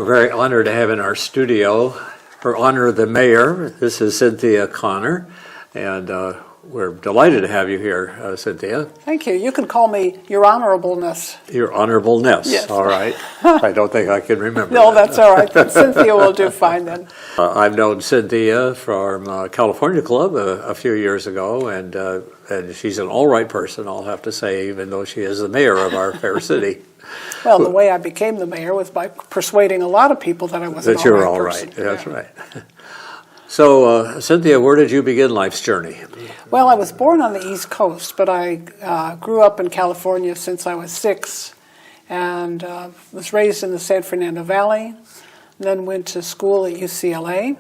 we're very honored to have in our studio, for honor of the mayor, this is Cynthia Conners, and we're delighted to have you here, Cynthia. Thank you. You can call me Your Honorableness. Your Honorableness, yes. All right. I don't think I can remember No, that. that's all right. Cynthia will do fine then. I've known Cynthia from California Club a few years ago, and she's an all right person, I'll have to say, even though she is the mayor of our fair city. Well, the way I became the mayor was by persuading a lot of people that I was an all right person. That you're all right. That's right. So, Cynthia, where did you begin life's journey? Well, I was born on the East Coast, but I grew up in California since I was 6, and was raised in the San Fernando Valley, then went to school at UCLA.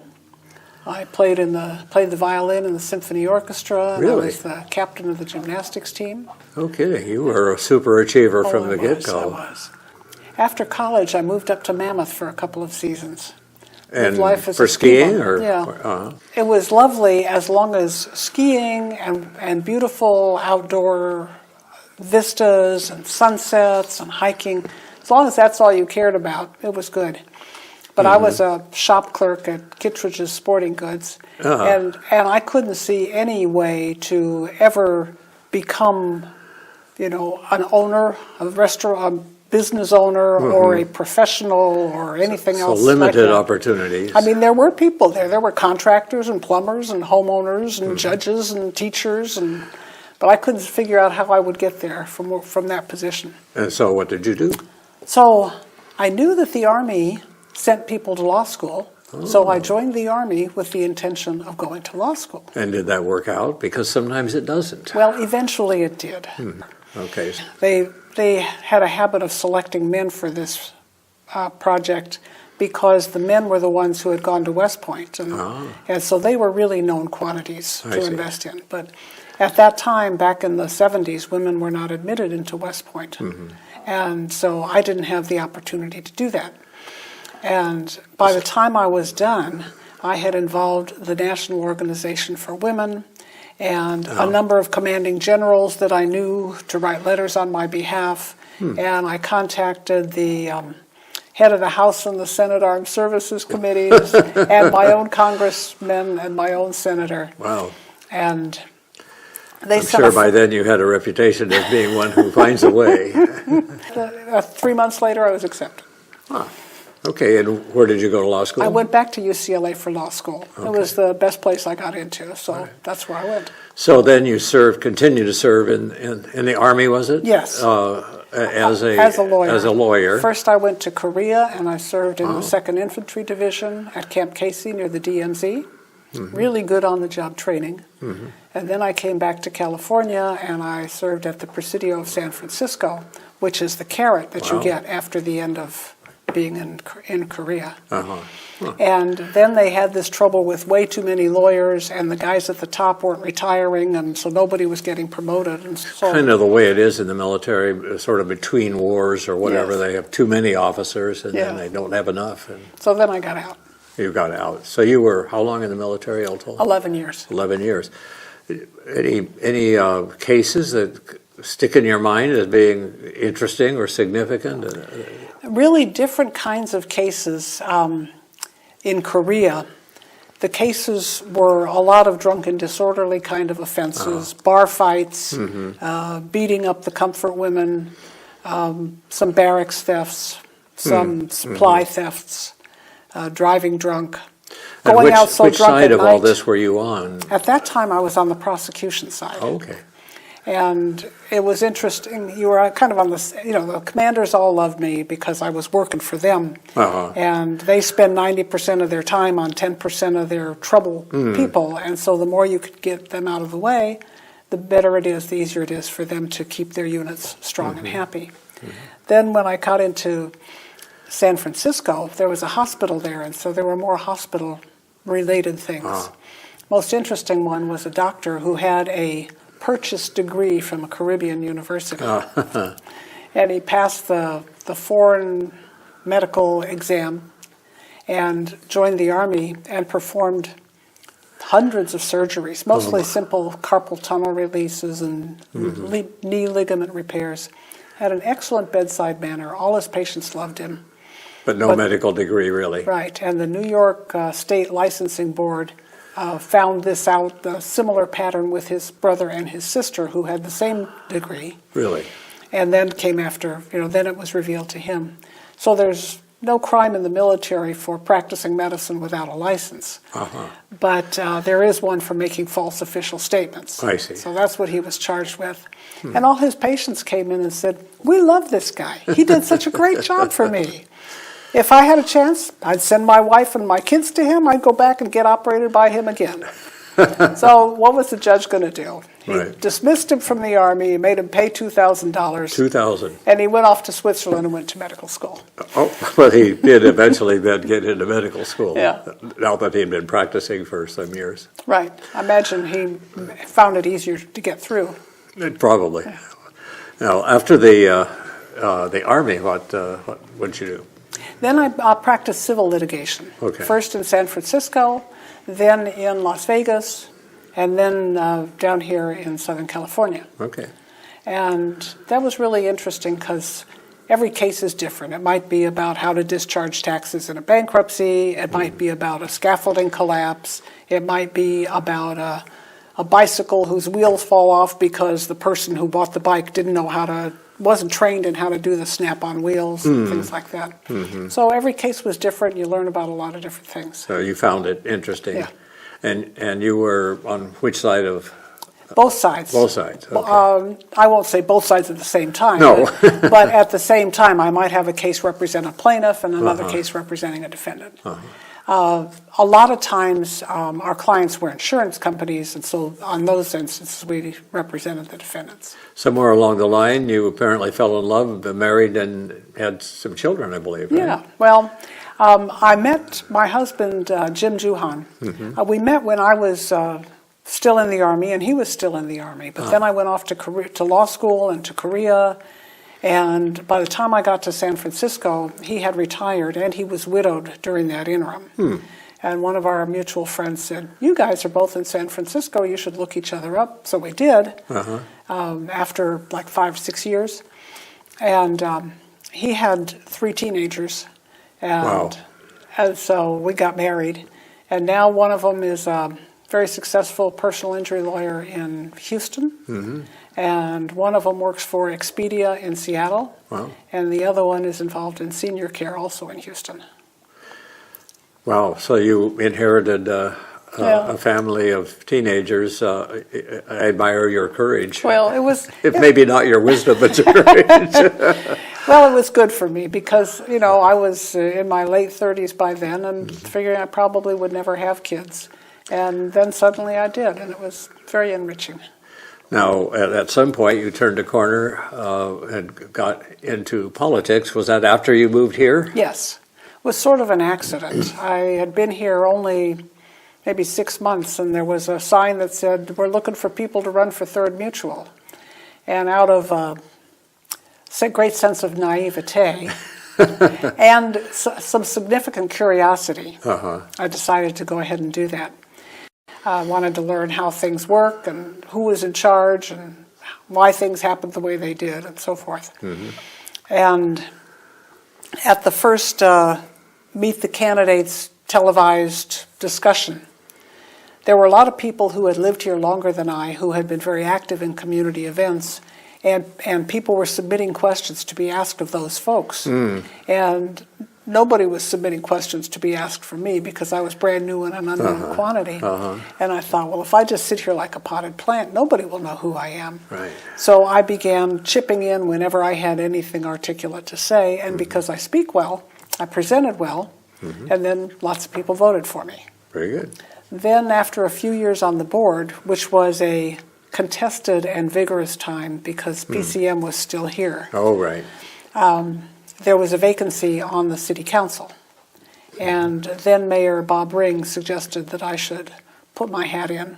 I played the violin in the symphony orchestra, and really? I was the captain of the gymnastics team. No kidding. You were a super achiever from the get-go. I was. After college, I moved up to Mammoth for a couple of seasons. And life as for a skiing? Or, yeah. It was lovely as long as skiing and beautiful outdoor vistas and sunsets and hiking. As long as that's all you cared about, it was good. But I was a shop clerk at Kittredge's Sporting Goods, and I couldn't see any way to ever become, an owner, a restaurant, a business owner, or a professional, or anything else. So limited like opportunities. I mean, there were people there. There were contractors and plumbers and homeowners and judges and teachers, but I couldn't figure out how I would get there from that position. And so what did you do? So I knew that the Army sent people to law school, so I joined the Army with the intention of going to law school. And did that work out? Because sometimes it doesn't. Well, eventually it did. Okay. They had a habit of selecting men for this project because the men were the ones who had gone to West Point, and so they were really known quantities to invest in. But at that time, back in the 70s, women were not admitted into West Point, and so I didn't have the opportunity to do that. And by the time I was done, I had involved the National Organization for Women and a number of commanding generals that I knew to write letters on my behalf. And I contacted the head of the House and the Senate Armed Services Committees and my own congressman and my own senator. Wow. And they I'm sure by then you had a reputation as being one who finds a way. 3 months later, I was accepted. Okay, and where did you go to law school? I went back to UCLA for law school. Okay. It was the best place I got into, so that's where I went. So then you continued to serve in the Army, was it? Yes. As a lawyer. As a lawyer. First I went to Korea, and I served in the 2nd Infantry Division at Camp Casey near the DMZ. Really good on-the-job training. And then I came back to California, and I served at the Presidio of San Francisco, which is the carrot that you get after the end of being in Korea. And then they had this trouble with way too many lawyers, and the guys at the top weren't retiring, and so nobody was getting promoted. And so, kind of the way it is in the military, sort of between wars or whatever. Yes. They have too many officers, and then they don't have enough. And so then I got out. You got out. So you were how long in the military all told? 11 years. 11 years. Any cases that stick in your mind as being interesting or significant? Really different kinds of cases. In Korea, the cases were a lot of drunken, disorderly kind of offenses, bar fights, beating up the comfort women, some barracks thefts, some supply thefts, driving drunk, going out so which drunk side at of night. all this were you on? At that time, I was on the prosecution side. Oh, okay. And it was interesting. You were kind of on the, the commanders all loved me because I was working for them. And they spend 90% of their time on 10% of their trouble people. And so the more you could get them out of the way, the better it is, the easier it is for them to keep their units strong and happy. Then when I got into San Francisco, there was a hospital there, and so there were more hospital-related things. Most interesting one was a doctor who had a purchased degree from a Caribbean university. And he passed the foreign medical exam and joined the Army and performed hundreds of surgeries, mostly simple carpal tunnel releases and knee ligament repairs. Had an excellent bedside manner. All his patients loved him. But no medical degree, really. Right, and the New York State Licensing Board found this out, a similar pattern with his brother and his sister who had the same degree. Really? And then came after, then it was revealed to him. So there's no crime in the military for practicing medicine without a license. But there is one for making false official statements. I see. So that's what he was charged with. And all his patients came in and said, "We love this guy. He did such a great job for me. If I had a chance, I'd send my wife and my kids to him. I'd go back and get operated by him again." So what was the judge going to do? He dismissed him from the Army, he made him pay $2,000. $2,000. And he went off to Switzerland and went to medical school. Oh, but he did eventually then get into medical school. Yeah. Now that he'd been practicing for some years. Right. I imagine he found it easier to get through. Probably. Now, after the Army, what did you do? Then I practiced civil litigation. Okay. First in San Francisco, then in Las Vegas, and then down here in Southern California. Okay. And that was really interesting because every case is different. It might be about how to discharge taxes in a bankruptcy. It might be about a scaffolding collapse. It might be about a bicycle whose wheels fall off because the person who bought the bike wasn't trained in how to do the snap-on wheels, things like that. So every case was different. You learn about a lot of different things. So you found it interesting. Yeah. And you were on which side of? Both sides. Both sides, okay. I won't say both sides at the same time. No. But at the same time, I might have a case represent a plaintiff and another case representing a defendant. A lot of times, our clients were insurance companies, and so on those instances, we represented the defendants. Somewhere along the line, you apparently fell in love, been married, and had some children, I believe, right? Yeah, well, I met my husband, Jim Juhan. We met when I was still in the Army, and he was still in the Army. But then I went off to law school and to Korea. And by the time I got to San Francisco, he had retired, and he was widowed during that interim. And one of our mutual friends said, "You guys are both in San Francisco. You should look each other up." So we did after like 5 or 6 years. And he had 3 teenagers. And so we got married. And now one of them is a very successful personal injury lawyer in Houston. And one of them works for Expedia in Seattle. And the other one is involved in senior care also in Houston. Wow, so you inherited a family of teenagers. I admire your courage. Well, it was... maybe not your wisdom, but your courage. Well, it was good for me because, I was in my late 30s by then and figuring I probably would never have kids. And then suddenly I did, and it was very enriching. Now, at some point, you turned a corner and got into politics. Was that after you moved here? Yes. It was sort of an accident. I had been here only maybe 6 months, and there was a sign that said, "We're looking for people to run for Third Mutual." And out of a great sense of naivete and some significant curiosity, I decided to go ahead and do that. I wanted to learn how things work and who was in charge and why things happened the way they did and so forth. And at the first Meet the Candidates televised discussion, there were a lot of people who had lived here longer than I, who had been very active in community events, and people were submitting questions to be asked of those folks. And nobody was submitting questions to be asked for me because I was brand new and an unknown quantity. And I thought, well, if I just sit here like a potted plant, nobody will know who I am. So I began chipping in whenever I had anything articulate to say, and because I speak well, I presented well, and then lots of people voted for me. Very good. Then after a few years on the board, which was a contested and vigorous time because PCM was still here. There was a vacancy on the city council. And then Mayor Bob Ring suggested that I should put my hat in.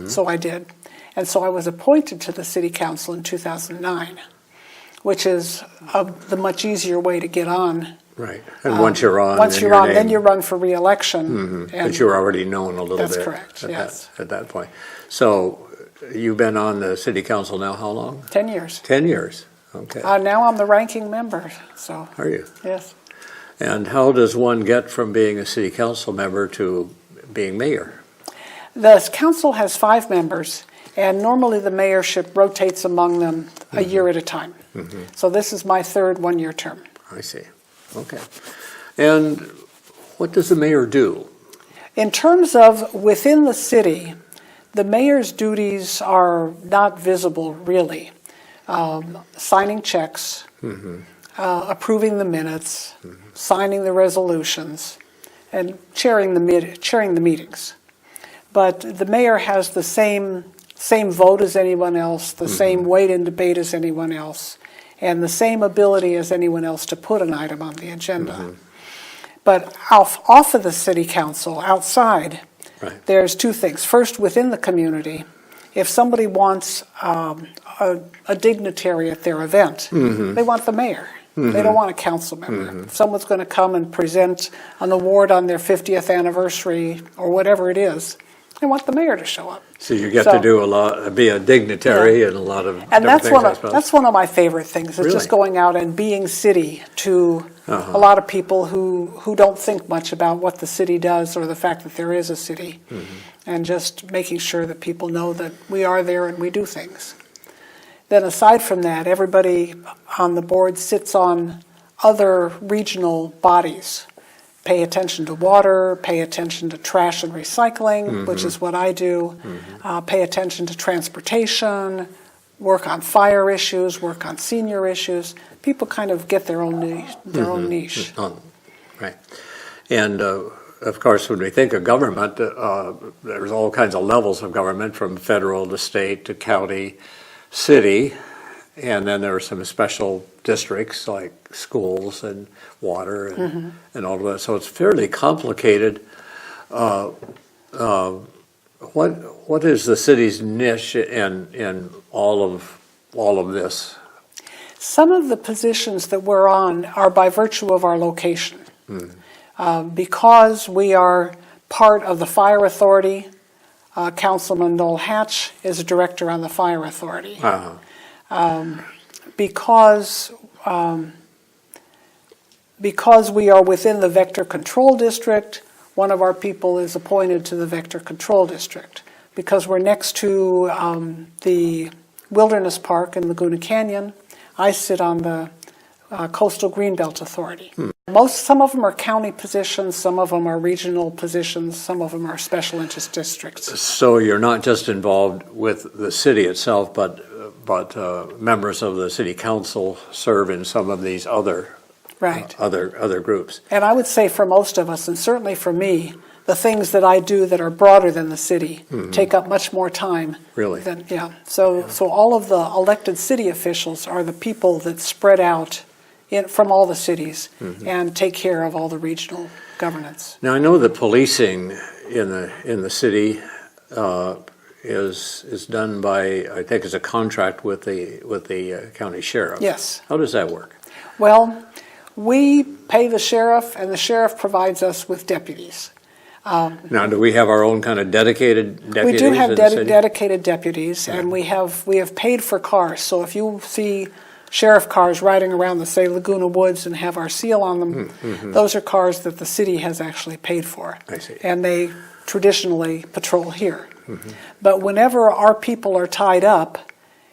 So I did. And so I was appointed to the city council in 2009, which is the much easier way to get on. And once you're on, then you run for re-election. But you're already known a little bit. That's correct, yes. At that point. So you've been on the city council now how long? 10 years. 10 years. Okay. Now I'm the ranking member. So. Are you? Yes. And how does one get from being a city council member to being mayor? The council has 5 members, and normally the mayorship rotates among them a year at a time. So this is my 3rd one-year term. I see. Okay. And what does the mayor do? In terms of within the city, the mayor's duties are not visible, really. Signing checks, approving the minutes, signing the resolutions, and chairing the meetings. But the mayor has the same vote as anyone else, the same weight in debate as anyone else, and the same ability as anyone else to put an item on the agenda. But off of the city council, outside, there's 2 things. First, within the community, if somebody wants a dignitary at their event, they want the mayor. They don't want a council member. If someone's going to come and present an award on their 50th anniversary or whatever it is, they want the mayor to show up. So you get to do a lot, be a dignitary and a lot of and different things, I suppose. that's one of my favorite things, is just going out and being city to a lot of people who don't think much about what the city does or the fact that there is a city, and just making sure that people know that we are there and we do things. Then aside from that, everybody on the board sits on other regional bodies. Pay attention to water, pay attention to trash and recycling, which is what I do. Pay attention to transportation, work on fire issues, work on senior issues. People kind of get their own niche. Right. And of course, when we think of government, there's all kinds of levels of government, from federal to state to county, city, and then there are some special districts like schools and water and all of that. So it's fairly complicated. What is the city's niche in all of this? Some of the positions that we're on are by virtue of our location. Because we are part of the fire authority, Councilman Noel Hatch is a director on the fire authority. Because we are within the vector control district, one of our people is appointed to the vector control district. Because we're next to the Wilderness Park in Laguna Canyon, I sit on the Coastal Greenbelt Authority. Some of them are county positions, some of them are regional positions, some of them are special interest districts. So you're not just involved with the city itself, but members of the city council serve in some of these other groups. And I would say for most of us, and certainly for me, the things that I do that are broader than the city take up much more time. Really? So all of the elected city officials are the people that spread out from all the cities and take care of all the regional governance. Now I know that policing in the city is done by, I think, as a contract with the county sheriff. Yes. How does that work? Well, we pay the sheriff, and the sheriff provides us with deputies. Now, do we have our own kind of dedicated deputies? We do have in the city? dedicated deputies, and we have paid for cars. So if you see sheriff cars riding around the, say, Laguna Woods and have our seal on them, those are cars that the city has actually paid for. I see. And they traditionally patrol here. But whenever our people are tied up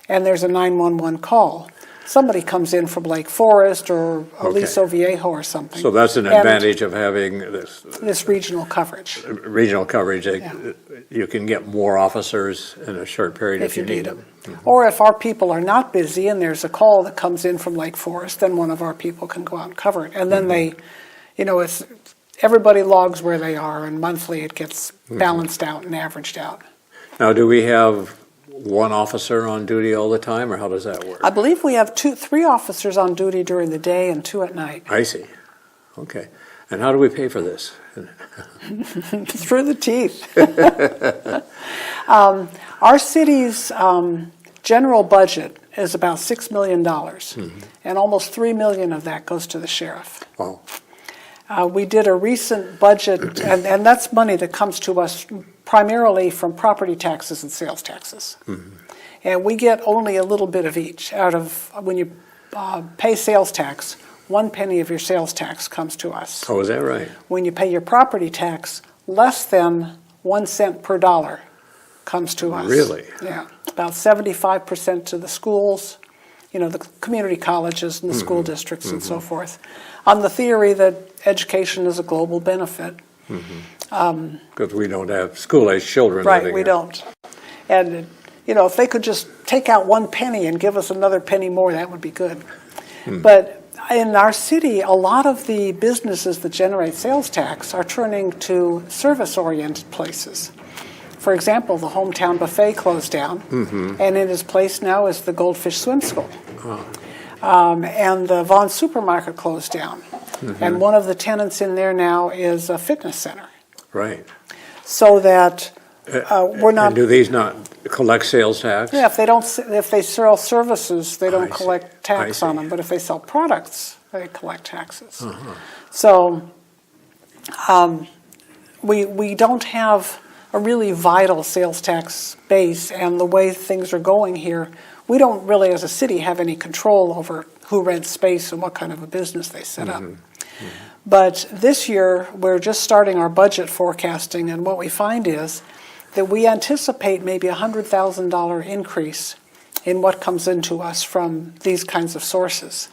and there's a 911 call, somebody comes in from Lake Forest or Aliso Viejo or something. So that's an advantage of having this regional coverage. Regional coverage. You can get more officers in a short period if you need them. Or if our people are not busy and there's a call that comes in from Lake Forest, then one of our people can go out and cover it. And then they, it's everybody logs where they are, and monthly it gets balanced out and averaged out. Now, do we have one officer on duty all the time, or how does that work? I believe we have 3 officers on duty during the day and 2 at night. I see. Okay. And how do we pay for this? Through the teeth. Our city's general budget is about $6 million, and almost $3 million of that goes to the sheriff. Wow. We did a recent budget, and that's money that comes to us primarily from property taxes and sales taxes. And we get only a little bit of each. Out of, when you pay sales tax, 1 penny of your sales tax comes to us. Oh, is that right? When you pay your property tax, less than 1 cent per dollar comes to us. Really? Yeah. About 75% to the schools, the community colleges and the school districts and so forth, on the theory that education is a global benefit. Because we don't have school-age children Right, living we here. don't. And, if they could just take out 1 penny and give us another penny more, that would be good. But in our city, a lot of the businesses that generate sales tax are turning to service-oriented places. For example, the Hometown Buffet closed down, and in its place now is the Goldfish Swim School. And the Vaughn's Supermarket closed down. And one of the tenants in there now is a fitness center. Right. So that we're not... And do these not collect sales tax? Yeah, if they sell services, they don't I see. collect tax I on see. them. But if they sell products, they collect taxes. So we don't have a really vital sales tax base, and the way things are going here, we don't really, as a city, have any control over who rents space and what kind of a business they set up. But this year, we're just starting our budget forecasting, and what we find is that we anticipate maybe $100,000 increase in what comes into us from these kinds of sources.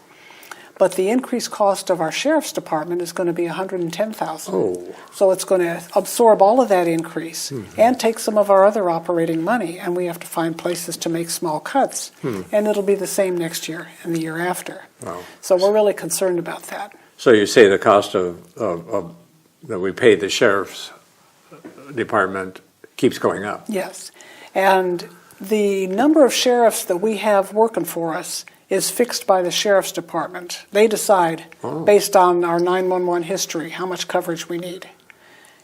But the increased cost of our sheriff's department is going to be $110,000. Oh. So it's going to absorb all of that increase and take some of our other operating money, and we have to find places to make small cuts. And it'll be the same next year and the year after. Wow. So we're really concerned about that. So you say the cost of that we pay the sheriff's department keeps going up? Yes. And the number of sheriffs that we have working for us is fixed by the sheriff's department. They decide, based on our 911 history, how much coverage we need.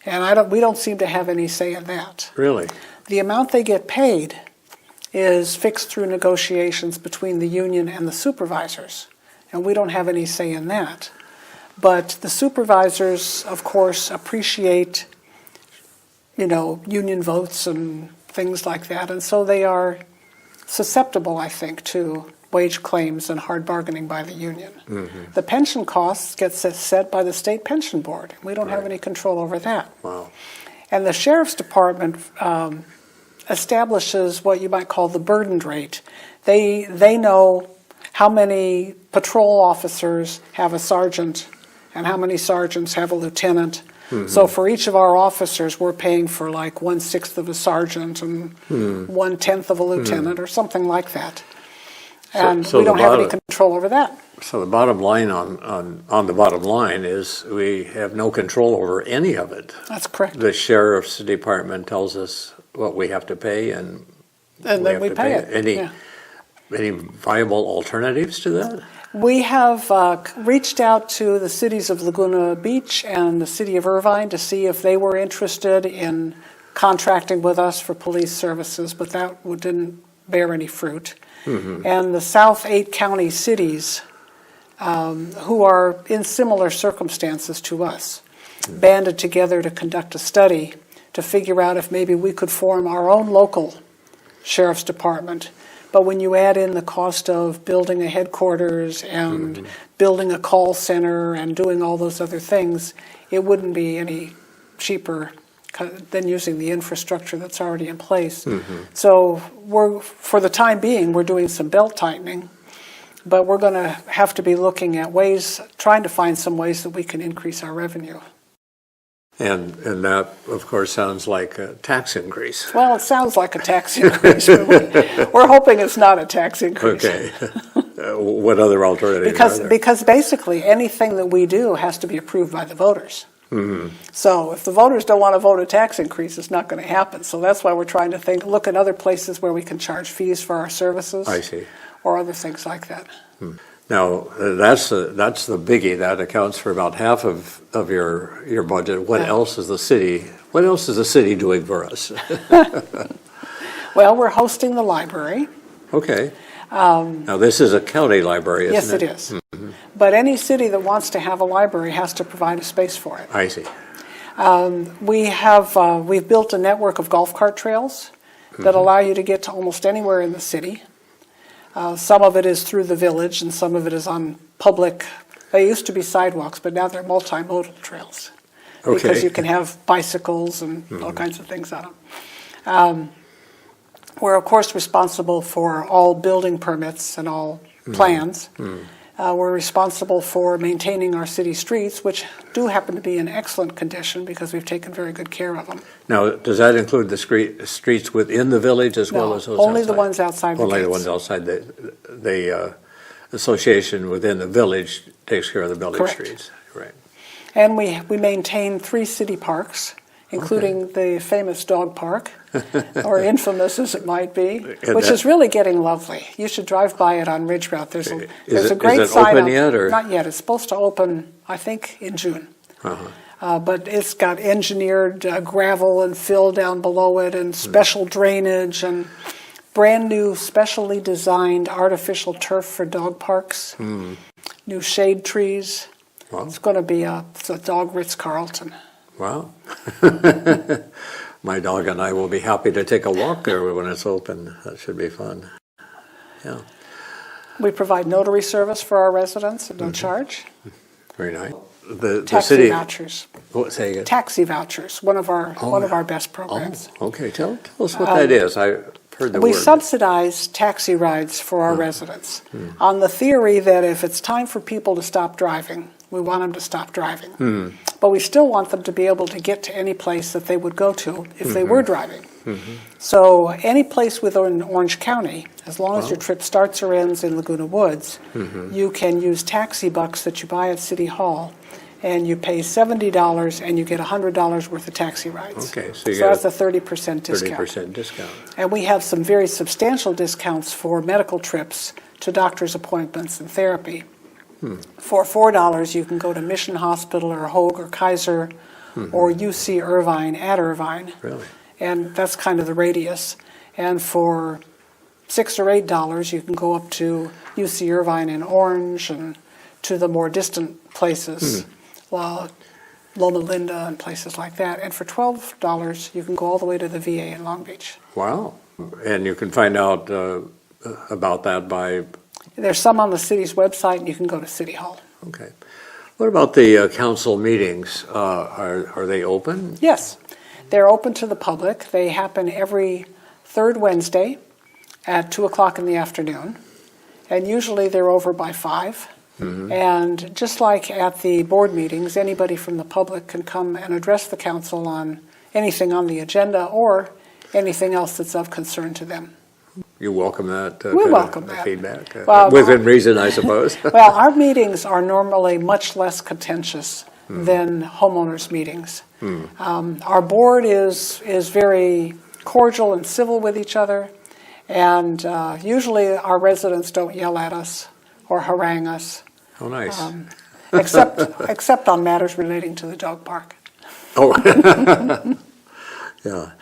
And we don't seem to have any say in that. Really? The amount they get paid is fixed through negotiations between the union and the supervisors, and we don't have any say in that. But the supervisors, of course, appreciate, union votes and things like that, and so they are susceptible, I think, to wage claims and hard bargaining by the union. The pension costs get set by the state pension board. We don't have any control over that. Wow. And the sheriff's department establishes what you might call the burdened rate. They know how many patrol officers have a sergeant and how many sergeants have a lieutenant. So for each of our officers, we're paying for like 1/6 of a sergeant and 1/10 of a lieutenant or something like that. And So we don't have any the control over that. So the bottom line on the bottom line is we have no control over any of it. That's correct. The sheriff's department tells us what we have to pay, and And then we have to pay it. Any viable alternatives to that? We have reached out to the cities of Laguna Beach and the city of Irvine to see if they were interested in contracting with us for police services, but that didn't bear any fruit. And the South 8 county cities, who are in similar circumstances to us, banded together to conduct a study to figure out if maybe we could form our own local sheriff's department. But when you add in the cost of building a headquarters and building a call center and doing all those other things, it wouldn't be any cheaper than using the infrastructure that's already in place. So for the time being, we're doing some belt tightening, but we're going to have to be looking at trying to find some ways that we can increase our revenue. And that, of course, sounds like a tax increase. Well, it sounds like a tax increase, but we're hoping it's not a tax increase. Okay. What other alternatives are there? Because basically anything that we do has to be approved by the voters. So if the voters don't want to vote a tax increase, it's not going to happen. So that's why we're trying to look at other places where we can charge fees for our services. I see. Or other things like that. Now, that's the biggie. That accounts for about half of your budget. What else is the city doing for us? Well, we're hosting the library. Okay. Now, this is a county library, isn't it? Yes, it is. But any city that wants to have a library has to provide a space for it. I see. We've built a network of golf cart trails that allow you to get to almost anywhere in the city. Some of it is through the village, and some of it is on public They used to be sidewalks, but now they're multimodal trails. Okay. Because you can have bicycles and all kinds of things on them. We're, of course, responsible for all building permits and all plans. We're responsible for maintaining our city streets, which do happen to be in excellent condition because we've taken very good care of them. Now, does that include the streets within the village as well as those only outside? the ones outside the Only gates. the ones outside. The association within the village takes care of the village Correct. streets. Right. And we maintain 3 city parks, including the famous dog park, or infamous as it might be, which is really getting lovely. You should drive by it on Ridge Route. There's a great sign open up. yet, or? Not yet. It's supposed to open, I think, in June. But it's got engineered gravel and fill down below it, and special drainage, and brand new, specially designed artificial turf for dog parks. New shade trees. Wow. It's going to be it's a dog Ritz-Carlton. Wow. My dog and I will be happy to take a walk there when it's open. That should be fun. Yeah. We provide notary service for our residents at no charge. Very nice. The Taxi city vouchers. What, say again? Taxi vouchers, one of our best programs. Okay. Tell us what that is. I heard the We word. subsidize taxi rides for our residents on the theory that if it's time for people to stop driving, we want them to stop driving. But we still want them to be able to get to any place that they would go to if they were driving. So any place within Orange County, as long as your trip starts or ends in Laguna Woods, you can use taxi bucks that you buy at City Hall, and you pay $70 and you get $100 worth of taxi rides. Okay, so you so get that's a 30% discount. 30% discount. And we have some very substantial discounts for medical trips to doctor's appointments and therapy. For $4, you can go to Mission Hospital or Hoag or Kaiser or UC Irvine at Irvine. Really? And that's kind of the radius. And for $6 or $8, you can go up to UC Irvine in Orange and to the more distant places, Loma Linda and places like that. And for $12, you can go all the way to the VA in Long Beach. Wow. And you can find out about that by... There's some on the city's website, and you can go to City Hall. Okay. What about the council meetings? Are they open? Yes, they're open to the public. They happen every third Wednesday at 2 o'clock in the afternoon, and usually they're over by 5. And just like at the board meetings, anybody from the public can come and address the council on anything on the agenda or anything else that's of concern to them. You welcome that We welcome that. feedback? Well, within reason, I suppose. Well, our meetings are normally much less contentious than homeowners' meetings. Our board is very cordial and civil with each other, and usually our residents don't yell at us or harangue us, Oh, nice. except on matters relating to the dog park. Oh, yeah.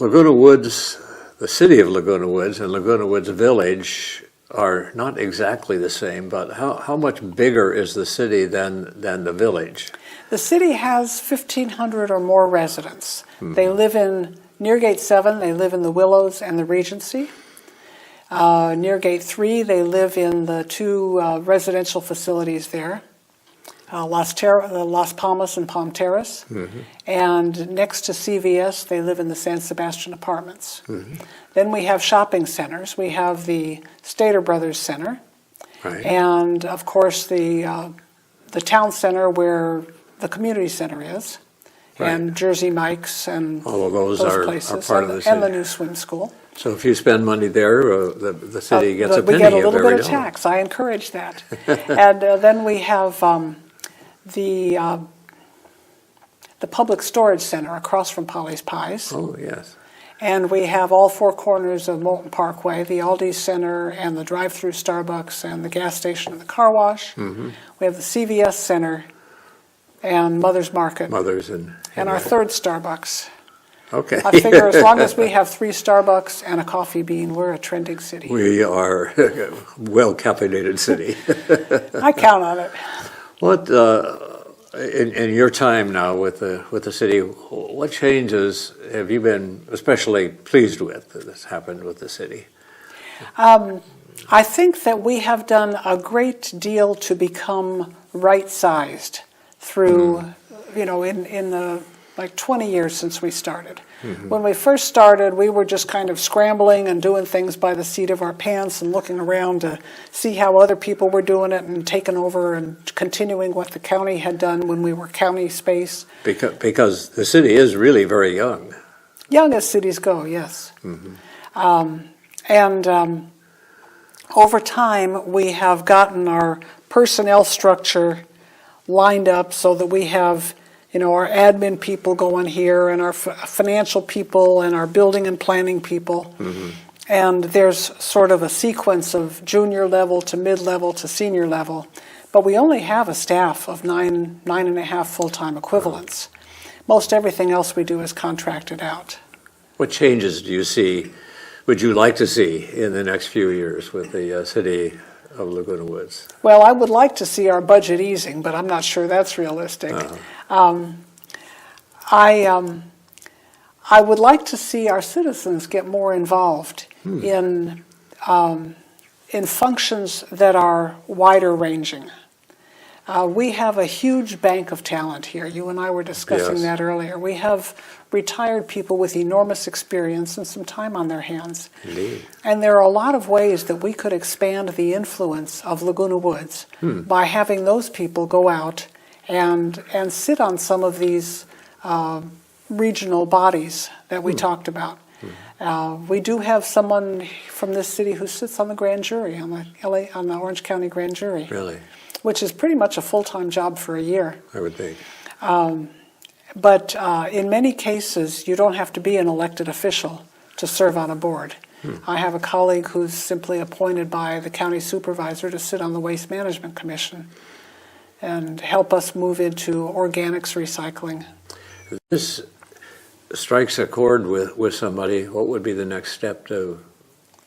Laguna Woods, the city of Laguna Woods and Laguna Woods Village are not exactly the same, but how much bigger is the city than the village? The city has 1,500 or more residents. They live near Gate 7, they live in the Willows and the Regency. Near Gate 3, they live in the 2 residential facilities there, Las Palmas and Palm Terrace. And next to CVS, they live in the San Sebastian Apartments. Then we have shopping centers. We have the Stater Brothers Center. Right. And, of course, the town center where the community center is. Right. And Jersey Mike's and All of those are places. part of the city. And the new swim school. So if you spend money there, the city gets a We penny get a of little every bit of dollar. tax. I encourage that. And then we have the public storage center across from Polly's Pies. Oh, yes. And we have all 4 corners of Moulton Parkway, the Aldi Center and the drive-through Starbucks and the gas station and the car wash. We have the CVS Center and Mother's Market. Mothers and our third Starbucks. Okay. I figure as long as we have 3 Starbucks and a coffee bean, we're a trending city. We are a well-capitated city. I count on it. What in your time now with the city, what changes have you been especially pleased with that's happened with the city? I think that we have done a great deal to become right-sized through, in the 20 years since we started. When we first started, we were just kind of scrambling and doing things by the seat of our pants and looking around to see how other people were doing it and taking over and continuing what the county had done when we were county space. Because the city is really very young. Young as cities go, yes. Over time, we have gotten our personnel structure lined up so that we have our admin people going here and our financial people and our building and planning people. And there's sort of a sequence of junior level to mid-level to senior level. But we only have a staff of nine and a half full-time equivalents. Most everything else we do is contracted out. What changes would you like to see in the next few years with the city of Laguna Woods? Well, I would like to see our budget easing, but I'm not sure that's realistic. I would like to see our citizens get more involved in functions that are wider ranging. We have a huge bank of talent here. You and I were discussing that earlier. We have retired people with enormous experience and some time on their hands. Indeed. And there are a lot of ways that we could expand the influence of Laguna Woods by having those people go out and sit on some of these regional bodies that we talked about. We do have someone from this city who sits on the grand jury, on the Orange County grand jury. Really? Which is pretty much a full-time job for a year. I would think. But in many cases, you don't have to be an elected official to serve on a board. I have a colleague who's simply appointed by the county supervisor to sit on the Waste Management Commission and help us move into organics recycling. If this strikes a chord with somebody, what would be the next step to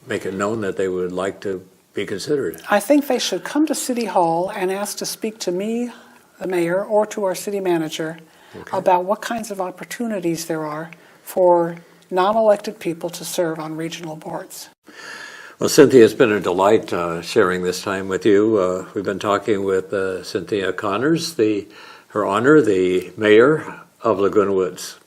make it known that they would like to be considered? I think they should come to City Hall and ask to speak to me, the mayor, or to our city manager about what kinds of opportunities there are for non-elected people to serve on regional boards. Well, Cynthia, it's been a delight sharing this time with you. We've been talking with Cynthia Conners, the mayor of Laguna Woods.